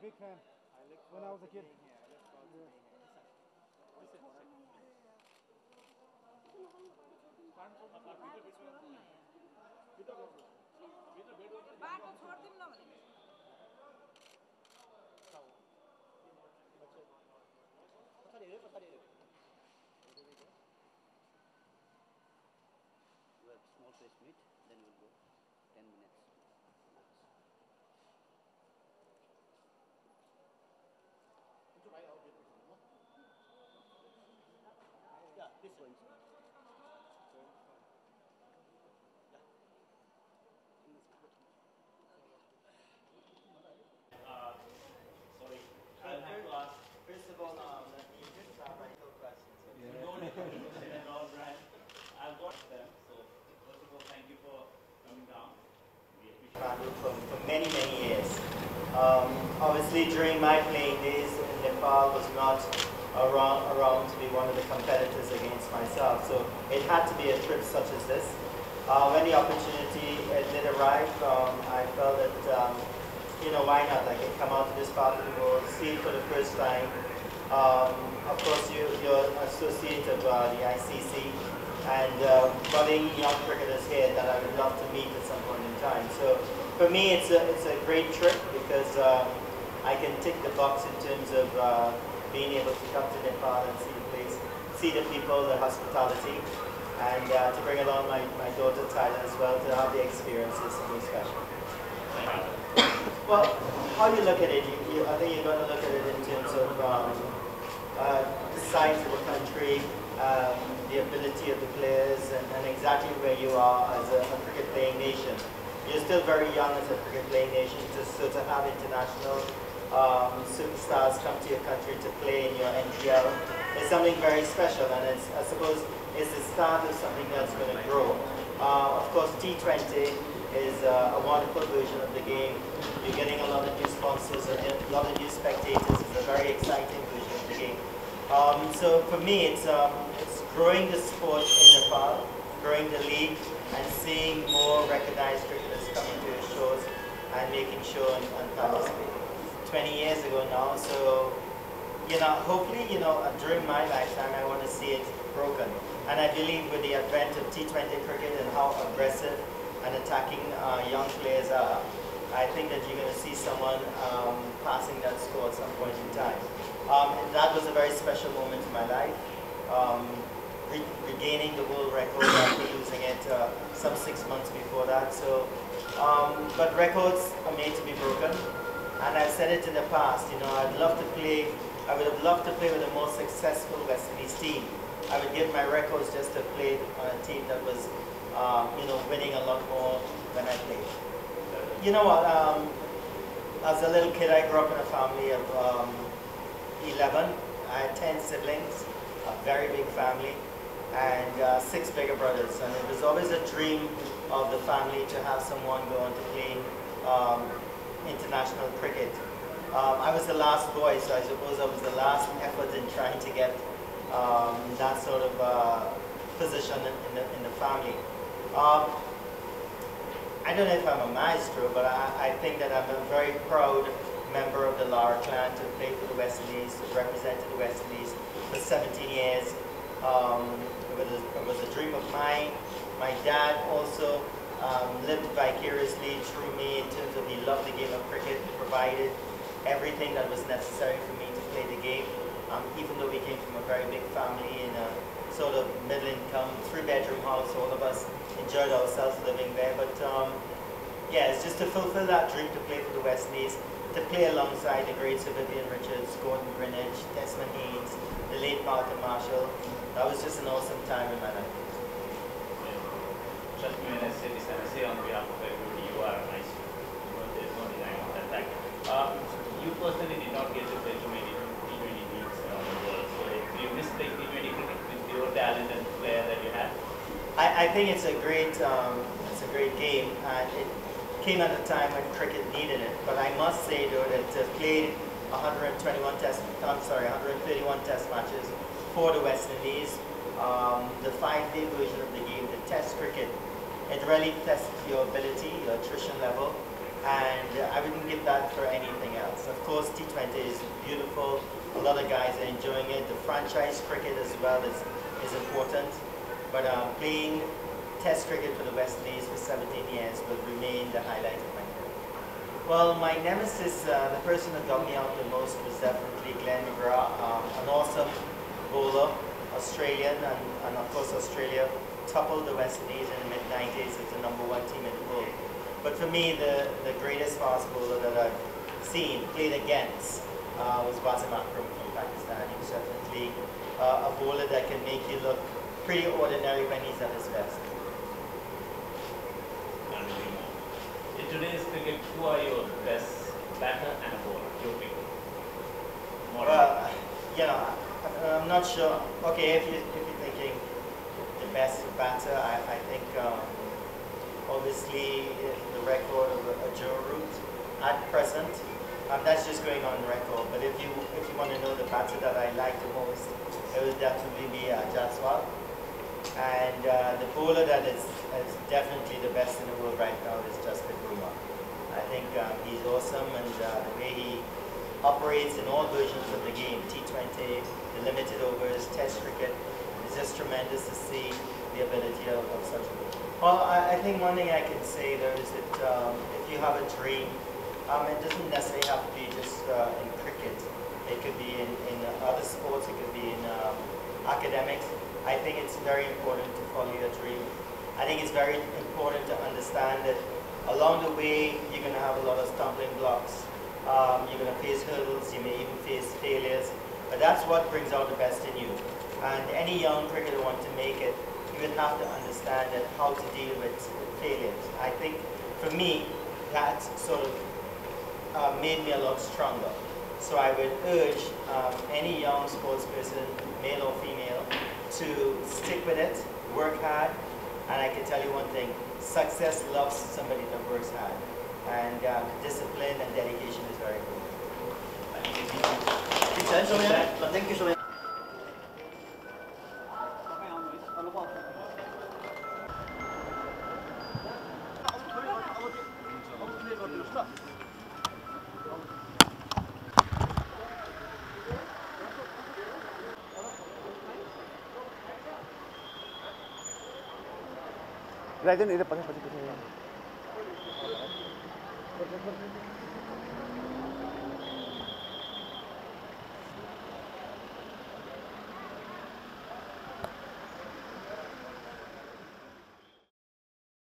big fan when I was a kid. You have small face meat, then we'll go 10 minutes. Yeah, this one. Sorry, I'll have to ask. First of all, let me just start my questions. No need to listen at all, Brian. I've got them. So, first of all, thank you for coming down. We appreciate it. For many, many years. Obviously, during my playing days, Nepal was not around to be one of the competitors against myself. So it had to be a trip such as this. When the opportunity did arrive, I felt that, why not? I can come out to this part of the world, see it for the first time. Of course, you're associated with the ICC and budding young cricketers here that I would love to meet at some point in time. So for me, it's a great trip because I can tick the box in terms of being able to come to Nepal and see the place, see the people, the hospitality, and to bring along my daughter Tyler as well to have the experiences something special. Well, how you look at it, I think you're going to look at it in terms of the size of the country, the ability of the players, and exactly where you are as a cricket playing nation. You're still very young as a cricket playing nation, so to have international superstars come to your country to play in your NPL is something very special, and I suppose it's the start of something that's going to grow. Of course, T20 is a wonderful version of the game. You're getting a lot of new sponsors, a lot of new spectators. It's a very exciting version of the game. So for me, it's growing the sport in Nepal, growing the league, and seeing more recognized cricketers coming to your shows and making sure and participating. 20 years ago now, so hopefully, during my lifetime, I want to see it broken. And I believe with the advent of T20 cricket and how aggressive and attacking young players are, I think that you're going to see someone passing that score at some point in time. And that was a very special moment in my life. Regaining the world record after losing it some 6 months before that. So, but records are made to be broken. And I've said it in the past, I would have loved to play with a more successful West Indies team. I would give my records just to play on a team that was, winning a lot more than I played. You know what, as a little kid, I grew up in a family of 11. I had 10 siblings, a very big family, and 6 bigger brothers. And it was always a dream of the family to have someone go on to play international cricket. I was the last boy, so I suppose I was the last effort in trying to get that sort of position in the family. I don't know if I'm a maestro, but I think that I'm a very proud member of the Lara clan to play for the West Indies, to represent the West Indies for 17 years. It was a dream of mine. My dad also lived vicariously through me in terms of he loved the game of cricket, provided everything that was necessary for me to play the game. Even though we came from a very big family in a sort of middle-income, 3-bedroom house, all of us enjoyed ourselves living there. But yeah, it's just to fulfill that dream to play for the West Indies, to play alongside the great Sir Vivian Richards, Gordon Greenidge, Desmond Haynes, the late Malcolm Marshall. That was just an awesome time in my life. Trust me when I say this, and I say on behalf of everybody, you are a nice man. There's no denying of that fact. You personally did not get to play too many T20 leagues around the world. So do you miss playing T20 cricket with your talent and player that you had? I think it's a great game, and it came at a time when cricket needed it. But I must say though that to play 131 test matches for the West Indies, the 5-day version of the game, the test cricket, it really tests your ability, your attrition level, and I wouldn't give that for anything else. Of course, T20 is beautiful. A lot of guys are enjoying it. The franchise cricket as well is important. But playing Test cricket for the West Indies for 17 years will remain the highlight of my career. Well, my nemesis, the person that got me out the most was definitely Glenn McGrath, an awesome bowler, Australian, and of course Australia toppled the West Indies in the mid-90s as the #1 team in the world. But for me, the greatest fast bowler that I've seen, played against, was Wasim Akram from Pakistan. He was definitely a bowler that can make you look pretty ordinary when he's at his best. In today's cricket, who are your best batter and a bowler? Your pick. Well, you know, I'm not sure. Okay, if you're thinking the best batter, I think obviously the record of Joe Root at present. That's just going on record. But if you want to know the batter that I like the most, it would definitely be Jaswal. And the bowler that is definitely the best in the world right now is Jasprit Bumrah. I think he's awesome, and the way he operates in all versions of the game, T20, the limited overs, Test cricket, it's just tremendous to see the ability of such a bowler. Well, I think one thing I can say though is that if you have a dream, it doesn't necessarily have to be just in cricket. It could be in other sports, it could be in academics. I think it's very important to follow your dream. I think it's very important to understand that along the way, you're going to have a lot of stumbling blocks. You're going to face hurdles, you may even face failures, but that's what brings out the best in you. And any young cricketer want to make it, you would have to understand that how to deal with failures. I think for me, that sort of made me a lot stronger. So I would urge any young sports person, male or female, to stick with it, work hard, and I can tell you one thing, success loves somebody that works hard. And discipline and dedication is very important. Thank you so much. Right then,